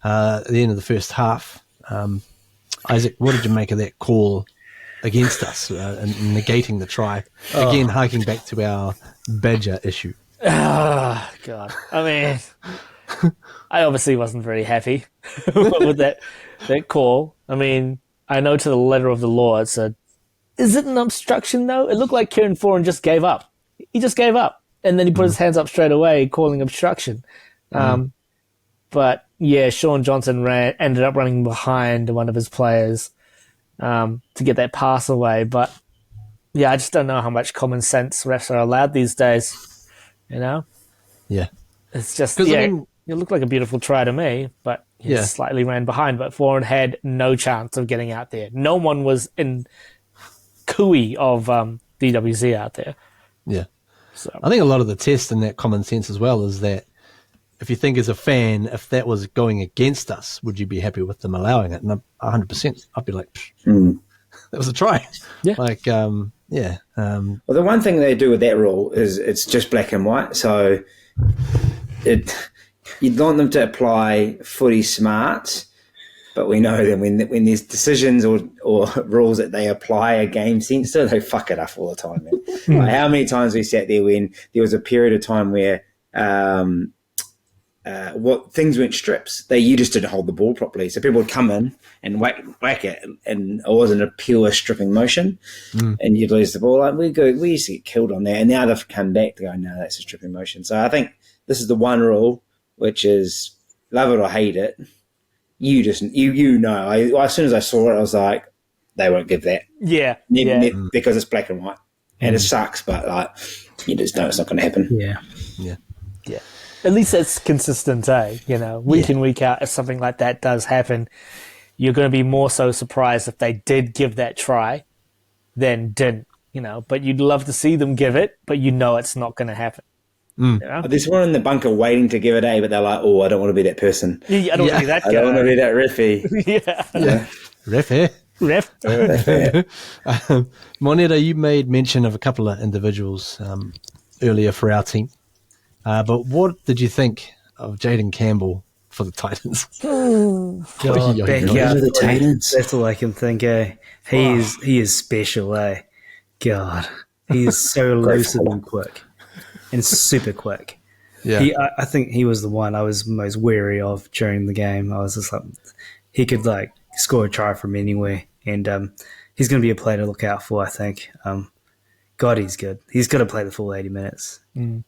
at the end of the first half. Isaac, what did you make of that call against us and negating the try? Again, harking back to our Badger issue. Oh, God. I mean, I obviously wasn't very happy with that call. I mean, I know to the letter of the law it said, is it an obstruction, though? It looked like Kieran Foran just gave up. He just gave up. And then he put his hands up straight away, calling obstruction. But, yeah, Sean Johnson ended up running behind one of his players to get that pass away. But, Yeah, I just don't know how much common sense refs are allowed these days. You know, Yeah. it's just 'Cause, yeah. I mean- it looked like a beautiful try to me, but he Yeah. slightly ran behind. But Foreign had no chance of getting out there. No one was in cooey of DWZ out there. Yeah. So I think a lot of the test in that common sense as well is that if you think as a fan, if that was going against us, would you be happy with them allowing it? And 100%, I'd be like, that was a try. Yeah. Like, yeah. Well, the one thing they do with that rule is it's just black and white. So you'd want them to apply footy smart, but we know that when there's decisions or rules that they apply a game sensitive, they fuck it up all the time, man. Like how many times we sat there when there was a period of time where what things went strips. You just didn't hold the ball properly. So people would come in and whack it, and it wasn't a pure stripping motion, and you'd lose the ball. Like we used to get killed on that, and now they've come back to go, no, that's a stripping motion. So I think this is the one rule, which is love it or hate it. You just know. As soon as I saw it, I was like, they won't give that. yeah, Because it's black and white, and it sucks. But like, you just know it's not going to happen. Yeah. Yeah. yeah. At least it's consistent, eh? You know, week in, week out, if something like that does happen, you're going to be more so surprised if they did give that try than didn't, you know. But you'd love to see them give it, but you know it's not going to happen. You know? There's one in the bunker waiting to give it a, but they're like, oh, I don't want to be that person. Yeah, I don't want to be that guy. I don't want to be that referee. yeah. Ref, eh? Ref. Moneta, you made mention of a couple of individuals earlier for our team. But what did you think of Jaden Campbell for the Titans? God, Yo, back yo. out. The Titans. That's all I can think. He is special. God, he is so elusive and quick, and super quick. Yeah. I think he was the one I was most wary of during the game. I was just like, he could like score a try from anywhere, and he's going to be a player to look out for. I think. God, he's good. He's got to play the full 80 minutes.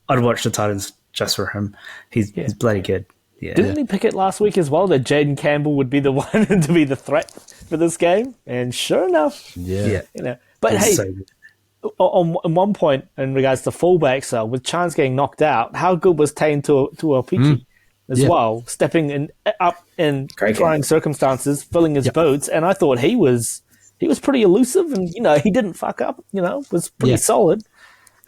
I'd watch the Titans just for him. He's bloody good. Yeah. Didn't he pick it last week as well that Jaden Campbell would be the one to be the threat for this game? And sure enough, Yeah. you know. But He's hey, so good. on one point in regards to fullbacks, with Chance getting knocked out, how good was Tane Tuapiki as well, stepping up in Great trying game. circumstances, filling his boots, and I thought he was pretty elusive, and you know he didn't fuck up. You know, was pretty Yeah. solid.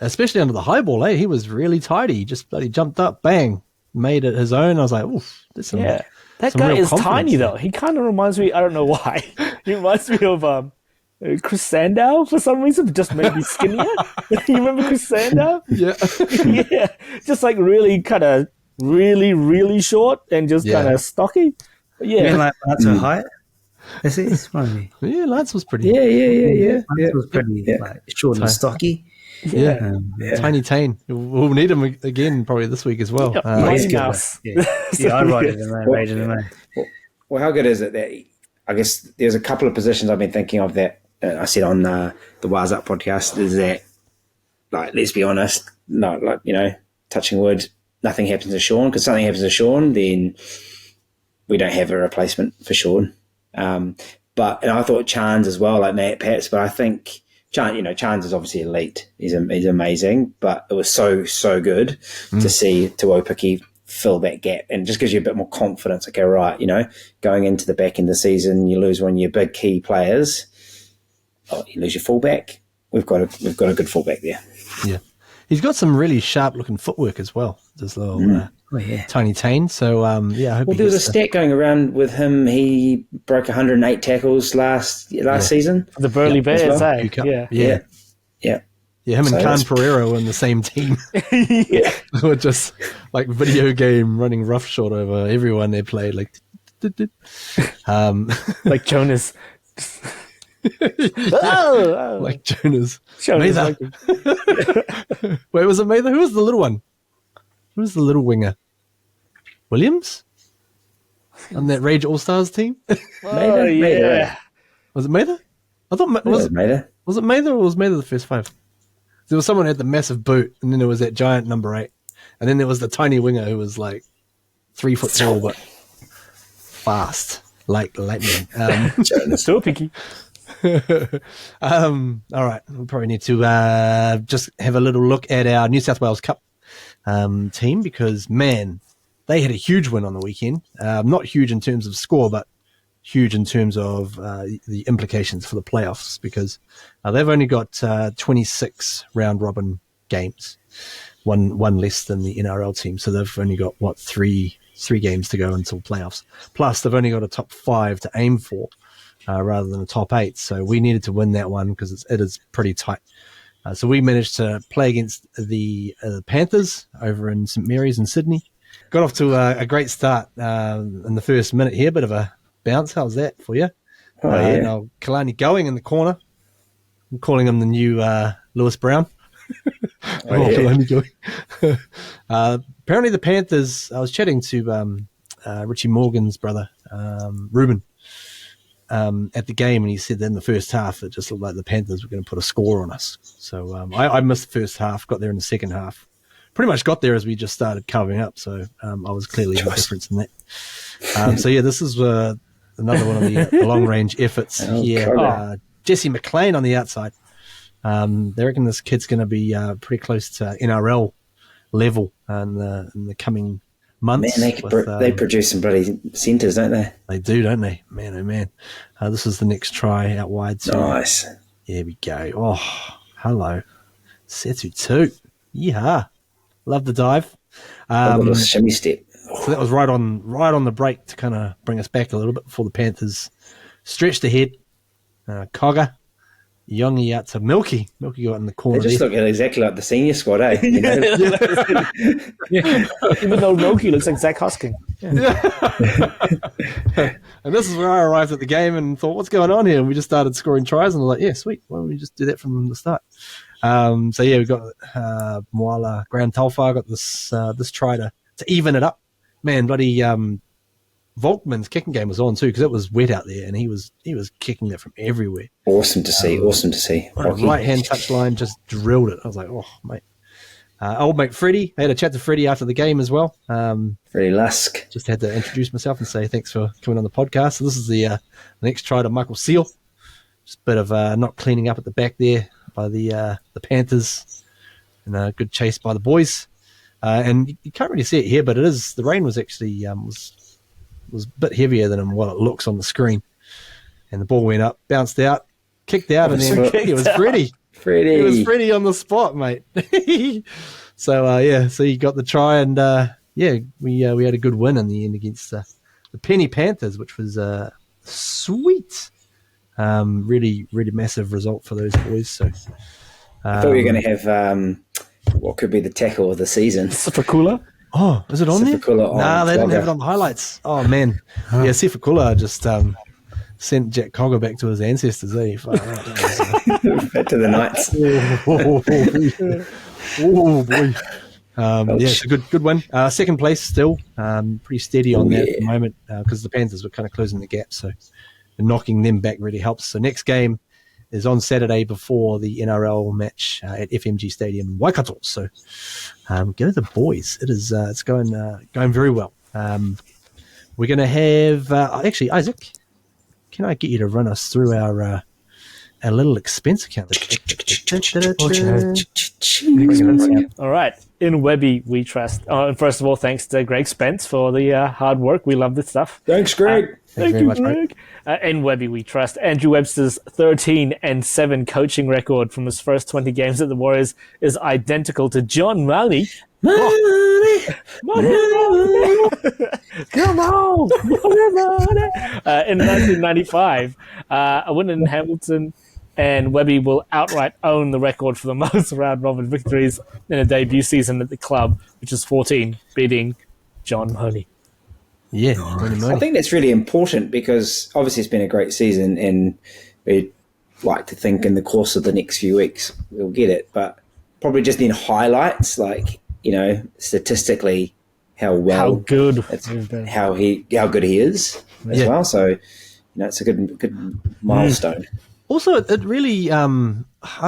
Especially under the high ball, eh? He was really tidy. He just bloody jumped up, bang, made it his own. I was like, oof. Yeah, that some guy real is confidence tiny there. though. He kind of reminds me. I don't know why. He reminds me of Chris Sandow for some reason, just maybe skinnier. You remember Chris Sandow? Yeah. Yeah, just like really kind of really short and just Yeah. kind of stocky. But yeah, Even like that's her height. Is it? It's funny. Yeah, Lance was pretty. Yeah. Lance was pretty like short and stocky. Yeah. Tiny Tane. We'll need him again probably this week as well. Yep. Oh, he's Mighty good, Mouse. Yeah, I rated him. Well, how good is it that I guess there's a couple of positions I've been thinking of that I said on the Wires Up podcast is that, like, let's be honest, no, like, you know, touching wood, nothing happens to Sean, because something happens to Sean, then we don't have a replacement for Sean. And I thought Chans as well, like Matt Pats, but I think Chans is obviously elite. He's amazing, but it was so good to see Tuopiki fill that gap, and it just gives you a bit more confidence. Okay, right, you know, going into the back end of the season, you lose one of your big key players. Oh, you lose your fullback. We've got a good fullback there. Yeah. He's got some really sharp looking footwork as well. This little Tiny Tane. So, I hope Well, he there was a gets stat going around with him. He broke 108 tackles last season. the Burley Bears, well. eh? Cup. Yeah. Yeah. Yeah, him and So Khan that's- Pereira were in the same team. Yeah. They were just like video game running roughshod over everyone they played. Like, Like Jonas. oh, like Jonas. Jonas. Mather. Wait, was it Mather? Who was the little one? Who was the little winger? Williams? On that Rage All Stars team? Oh, yeah. Was it Mather? I thought was it Mather or was Mather the first five? There was someone who had the massive boot, and then there was that giant number 8, and then there was the tiny winger who was like 3 foot tall but fast, like lightning. So picky. All right, we'll probably need to just have a little look at our New South Wales Cup team because, man, they had a huge win on the weekend. Not huge in terms of score, but huge in terms of the implications for the playoffs because they've only got 26 round-robin games, one less than the NRL team. So they've only got, three games to go until playoffs. Plus, they've only got a top 5 to aim for rather than a top 8. So we needed to win that one because it is pretty tight. So we managed to play against the Panthers over in St Mary's in Sydney. Got off to a great start in the first minute here. Bit of a bounce. How's that for you? Now Kalani going in the corner. I'm calling him the new Lewis Brown. Kalani going. Apparently the Panthers, I was chatting to Richie Morgan's brother, Ruben, at the game, and he said that in the first half it just looked like the Panthers were going to put a score on us. So I missed the first half, got there in the second half. Pretty much got there as we just started covering up, so I was clearly the difference in that. So, yeah, this is another one of the long-range efforts here. Jesse McLean on the outside. They reckon this kid's going to be pretty close to NRL level in the coming months. Man, they produce some bloody centres, don't they? They do, don't they? Man, oh, man. This is the next try out wide. So nice. Here we go. Oh, hello. Setu 2. Yeah. Love the dive. A little shimmy step. So that was right on the break to kind of bring us back a little bit before the Panthers stretched ahead. Cogger, Yongi out to Milky. Milky got in the corner. They just look exactly like the senior squad, eh? You know? Even though Milky looks like Zach Hosking. And this is where I arrived at the game and thought, what's going on here? And we just started scoring tries, and I was like, yeah, sweet. Why don't we just do that from the start? So yeah, we got Moala Grand Talfa got this try to even it up. Man, bloody Volkman's kicking game was on too because it was wet out there, and he was kicking that from everywhere. Awesome to see. Right hand touchline just drilled it. I was like, oh mate. Old mate Freddie. I had a chat to Freddie after the game as well. Freddie Lusk. Just had to introduce myself and say thanks for coming on the podcast. So this is the next try to Michael Seal. Just a bit of not cleaning up at the back there by the Panthers, and a good chase by the boys. And you can't really see it here, but it is the rain was actually was a bit heavier than what it looks on the screen. And the ball went up, bounced out, kicked out, and then it was Freddie. It was Freddie on the spot, mate. So so you got the try, and we had a good win in the end against the Penny Panthers, which was sweet. Really, really massive result for those boys. So I thought you were going to have what could be the tackle of the season. Sifakula? Oh, is it on there? Nah, they didn't have it on the highlights. Oh, man. Yeah, Sifakula just sent Jack Cogger back to his ancestors, eh? Back to the Knights. Oh, boy. It's a good win. Second place still. Pretty steady on that at the moment because the Panthers were kind of closing the gap, so knocking them back really helps. So next game is on Saturday before the NRL match at FMG Stadium in Waikato. So go the boys. It is it's going very well. We're going to have actually Isaac. Can I get you to run us through our little expense account? All right. In Webby, we trust. First of all, thanks to Greg Spence for the hard work. We love this stuff. Thanks, Greg. Thank you very much, Greg. In Webby, we trust. Andrew Webster's 13-7 coaching record from his first 20 games at the Warriors is identical to John Maloney. Come on! In 1995, a win in Hamilton, and Webby will outright own the record for the most round-robin victories in a debut season at the club, which is 14, beating John Mahoney. Yeah, I think that's really important because obviously it's been a great season, and we'd like to think in the course of the next few weeks we'll get it, but probably just in highlights, like, you know, statistically how good he is as well. So, you know, it's a good milestone. Also, it really, I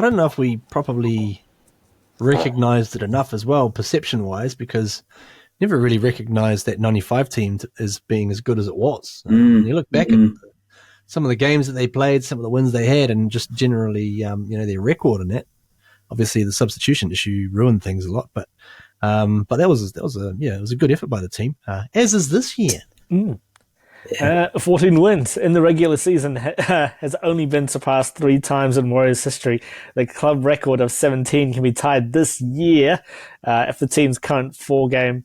don't know if we probably recognised it enough as well, perception-wise, because never really recognised that 95 team as being as good as it was. You look back at some of the games that they played, some of the wins they had, and just generally, their record in it. Obviously, the substitution issue ruined things a lot, but that was a good effort by the team, as is this year. 14 wins in the regular season has only been surpassed 3 times in Warriors history. The club record of 17 can be tied this year if the team's current 4-game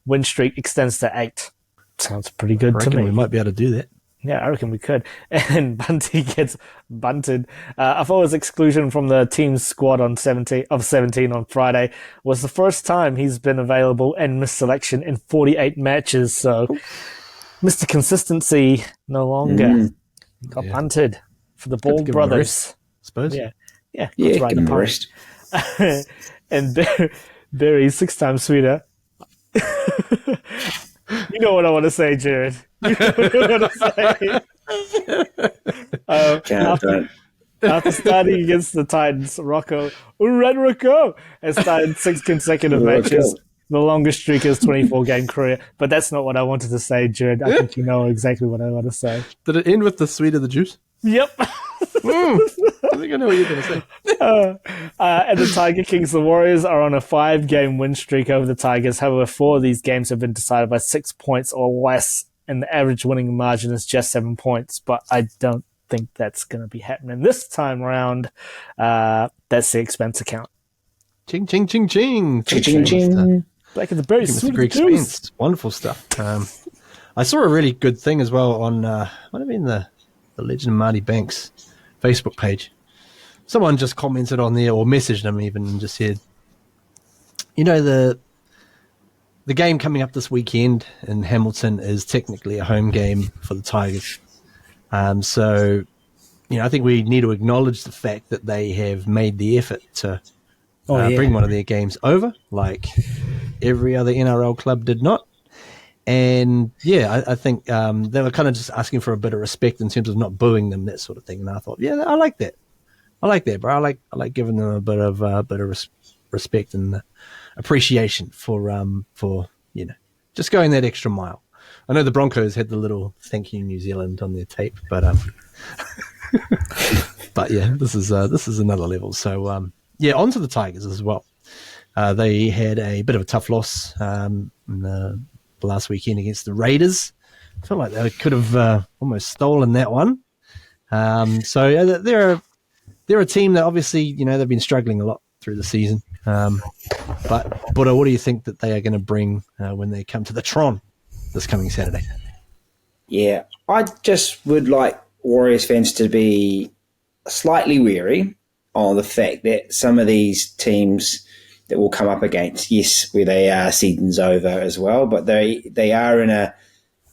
win streak extends to 8. Sounds pretty good to me. We might be able to do that. Yeah, I reckon we could. And Bunty gets bunted. Afoa's exclusion from the team's squad on 17 on Friday was the first time he's been available and missed selection in 48 matches. So, Mr. Consistency no longer got bunted for the Ball brothers. Rest, I suppose. Yeah, Yeah, right give him a rest. And Barry 6 times sweeter. You know what I want to say, Jared. You know what I want to say. After starting against the Titans, Rocco has started 6 consecutive matches. The longest streak is 24-game career. But that's not what I wanted to say, Jared. I think you know exactly what I want to say. Did it end with the sweet of the juice? Yep. I think I know what you're going to say. And the Tiger Kings, the Warriors are on a 5-game win streak over the Tigers. However, 4 of these games have been decided by 6 points or less, and the average winning margin is just 7 points. But I don't think that's going to be happening this time around. That's the expense account. Ching, ching, ching, ching. Ching, ching. Like it's very Mr. sweet Greg juice. Spence. Wonderful stuff. I saw a really good thing as well on, might have been the Legend of Marty Banks Facebook page. Someone just commented on there or messaged him even and just said, the game coming up this weekend in Hamilton is technically a home game for the Tigers. So, I think we need to acknowledge the fact that they have made the effort to bring one of their games over, like every other NRL club did not. And I think they were kind of just asking for a bit of respect in terms of not booing them, that sort of thing. And I thought, I like that. I like that, bro. I like giving them a bit of respect and appreciation for just going that extra mile. I know the Broncos had the little "Thank you, New Zealand" on their tape, but this is another level. So on to the Tigers as well. They had a bit of a tough loss in the last weekend against the Raiders. I feel like they could have almost stolen that one. So they're a team that obviously, they've been struggling a lot through the season. But Buddha, what do you think that they are going to bring when they come to the Tron this coming Saturday? Yeah, I just would like Warriors fans to be slightly wary on the fact that some of these teams that will come up against, yes, where they are season's over as well, but they are in a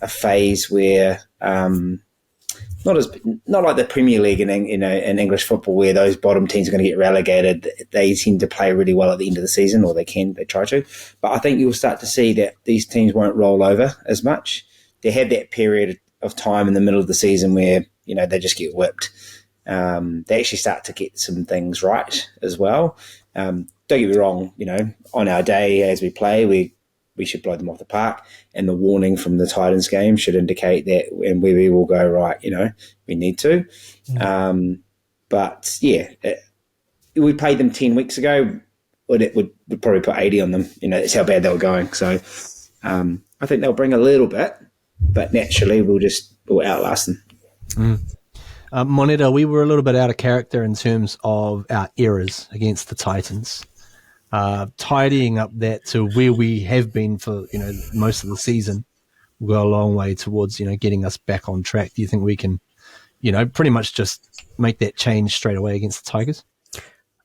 phase where not like the Premier League in English football where those bottom teams are going to get relegated. They seem to play really well at the end of the season, or they try to. But I think you'll start to see that these teams won't roll over as much. They have that period of time in the middle of the season where they just get whipped. They actually start to get some things right as well. Don't get me wrong, on our day as we play, we should blow them off the park. And the warning from the Titans game should indicate that, and we will go, right, we need to. We played them 10 weeks ago, we'd probably put 80 on them. That's how bad they were going. So I think they'll bring a little bit, but naturally we'll outlast them. Moneta, we were a little bit out of character in terms of our errors against the Titans. Tidying up that to where we have been for most of the season will go a long way towards getting us back on track. Do you think we can pretty much just make that change straight away against the Tigers?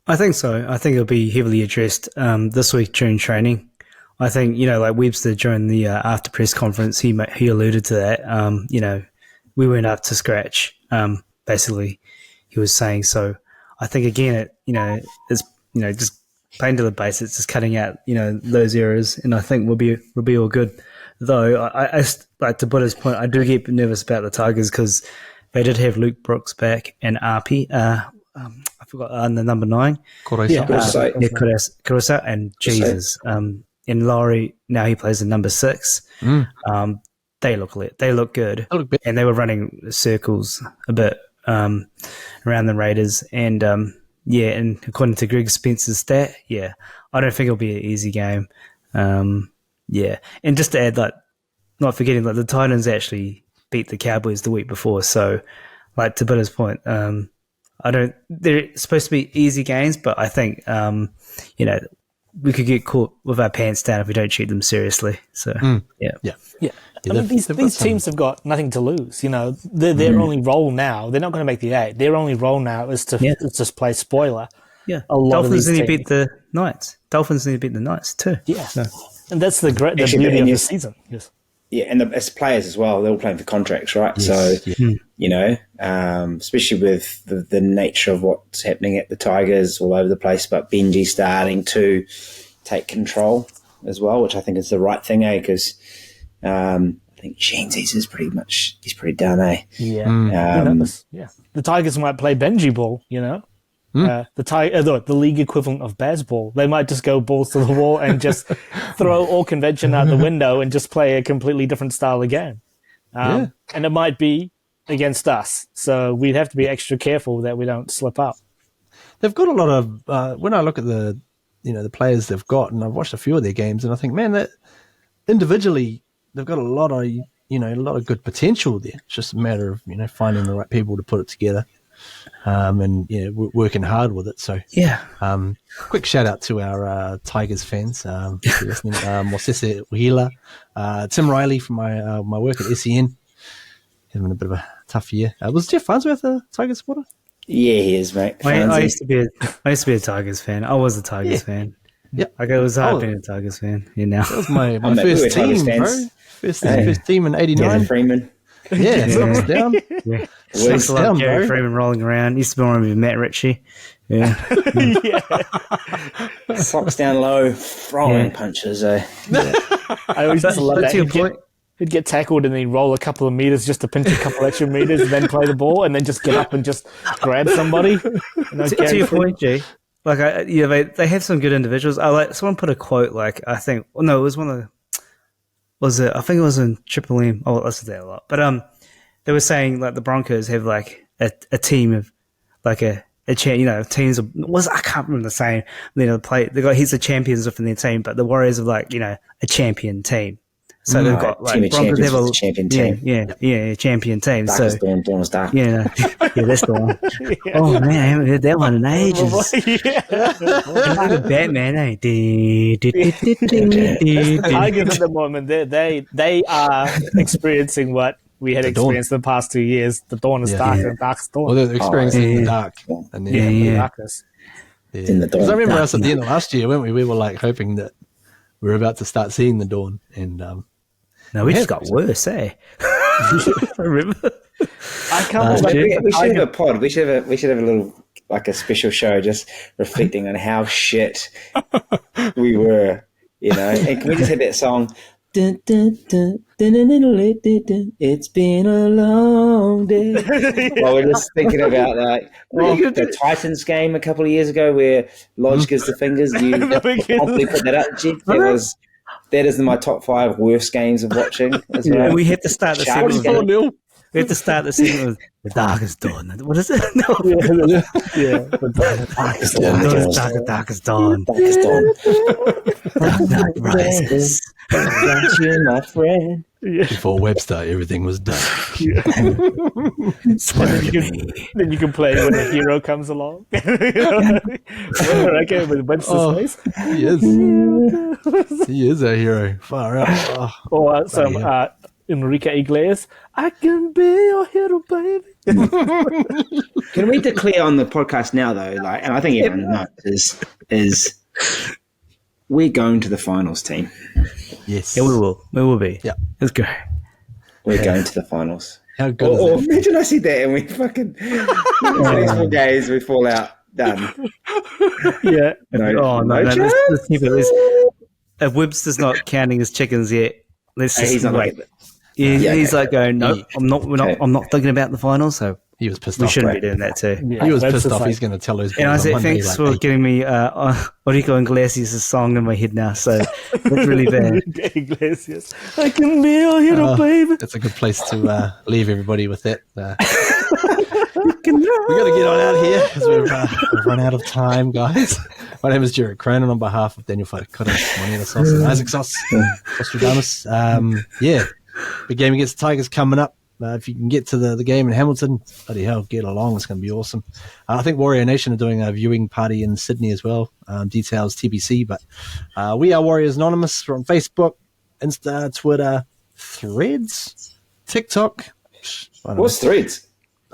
I think so. I think it'll be heavily addressed this week during training. I think like Webster during the after press conference, he alluded to that. We weren't up to scratch. Basically, he was saying. So I think again, it's just plain to the basics, just cutting out those errors, and I think we'll be all good. Though I like to put his point, I do get nervous about the Tigers because they did have Luke Brooks back and RP. I forgot the number 9. Kurosa and Jesus. And Laurie now he plays the number 6. they look lit. They look good. They look better. And they were running circles a bit around the Raiders. And and according to Greg Spencer's stat, I don't think it'll be an easy game. And just to add, like, not forgetting, like, the Titans actually beat the Cowboys the week before. So, like, to Bitter's point, they're supposed to be easy games, but I think, we could get caught with our pants down if we don't treat them seriously. So, Yeah. I mean, these teams have got nothing to lose. You know, their only role now, they're not going to make the 8. Their only role now is to just play spoiler. Yeah. A lot Dolphins of need these to beat the Knights. Dolphins need to beat the Knights too. Yeah. So, And that's the Actually, beauty and of the yes- season. Yes. Yeah, and as players as well, they're all playing for contracts, right? So, especially with the nature of what's happening at the Tigers all over the place, but Benji starting to take control as well, which I think is the right thing, Because I think Shenzies is he's pretty done, Yeah. Who knows? Yeah. The Tigers might play Benji ball, you know? The league equivalent of baseball. They might just go balls to the wall and just throw all convention out the window and just play a completely different style of game. And it might be against us. So we'd have to be extra careful that we don't slip up. They've got a lot of, when I look at the players they've got, and I've watched a few of their games, and I think, man, that individually they've got a lot of good potential there. It's just a matter of, finding the right people to put it together. Working hard with it. So, quick shout out to our Tigers fans, if you're listening. Mosese Wihila, Tim Riley from my work at SEN, having a bit of a tough year. Was Jeff Farnsworth a Tigers supporter? Yeah, he is, mate. I used to be a Tigers fan. I was a Tigers fan. Yep. Like, it was hard being a Tigers fan. That was my mate, we first were Tigers team, bro. fans. First team in '89. Gavin Freeman. Yeah, thumbs down. Yeah. Thumbs Used to love down, Gary bro. Freeman rolling around. Used to be one with Matt Ritchie. Yeah. Socks down low, throwing punches. I always used to love That's that. your point. He'd get tackled and then roll a couple of meters just to pinch a couple extra meters and then play the ball and then just get up and just grab somebody. To your point, G. Like, they have some good individuals. Someone put a quote, like, I think, it was one of the, I think it was in Triple M. Oh, I listened to that a lot. But they were saying, like, the Broncos have, like, a team of, like, teams of, I can't remember the saying. They got heaps of champions within their team, but the Warriors have, like, a champion team. So they've got, like, team of Broncos champions have with a champion team. Yeah, champion team. So, Darkest Dawn, Dawn is Dark. yeah, that's the one. Oh man, I haven't heard that one in ages. Like a Batman, eh? Tigers at the moment, they are experiencing what we had experienced the past 2 years. The dawn is dark and dark's dawn. Well, they're experiencing the dark. And then, Darkness. In the dawn. Because I remember us at the end of last year, weren't we? We were like hoping that we were about to start seeing the dawn. And No, we just got worse, eh? I remember. I can't Like, believe we should have a pod. We should have a little, like, a special show just reflecting on how shit we were, And can we just have that song? Dun, dun, dun, dun, dun, dun, dun, dun, dun. It's been a long day. Well, we're just thinking about the Titans game a couple of years ago where Lodge gives the fingers. You probably put that up, Jeff. That is in my top 5 worst games of watching as well. We have to start the Sharks segment. game. We have to start the segment with the darkest dawn. What is it? No. the Darkest Dawn. Darkest dawn. Darkest Dawn. Dark night rises. Got you, my friend. before Webster, everything was done. Then you can play when a hero comes along. Okay, with Webster's face. He is. He is a hero. Far out. Oh. Or some Enrique Iglesias. I can be your hero, baby. Can we declare on the podcast now, though, and I think everyone knows, is we're going to the finals, team. Yes. Yeah, we will. We will be. Yeah. Let's go. We're going to the finals. How good Or is imagine I said that and we fucking the next 4 days we fall out. Done. Yeah. No, chance? let's keep it. If Webster's not counting his chickens yet, let's just He's not wait. like He's okay. like going, no, I'm not. I'm not thinking about the finals. So He was pissed We off. shouldn't Right? be doing that too. Yeah, He was that's pissed just off. like- He's going to tell those boys And on Isaac, Monday, thanks like, for hey, giving me Orico Iglesias' song in my head now. So it's really bad. Iglesias. I can be your hero, baby. That's a good place to leave everybody with that. We got to get on out here because we've run out of time, guys. My name is Jared Cronin on behalf of Daniel Wharekura, Moneta Sauce, and Isaac Sauce, Nostradamus. Yeah, big game against the Tigers coming up. If you can get to the game in Hamilton, bloody hell, get along. It's going to be awesome. I think Warrior Nation are doing a viewing party in Sydney as well. Details TBC, but we are Warriors Anonymous. We're on Facebook, Insta, Twitter, Threads, TikTok. I don't know. What's Threads?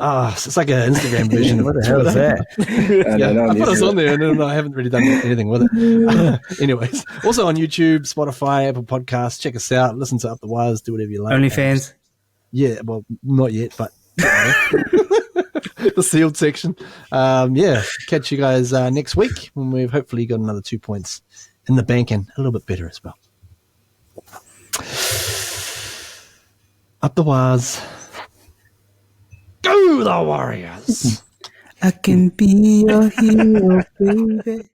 It's like an Instagram version of What the hell is that? I put us on there, and I haven't really done anything with it. Anyways, also on YouTube, Spotify, Apple Podcasts. Check us out. Listen to Up the Wires. Do whatever you like. OnlyFans. Yeah, well, not yet, but the sealed section. Yeah, catch you guys next week when we've hopefully got another 2 points in the bank and a little bit better as well. Up the Wires. Go the Warriors! I can be your hero, baby.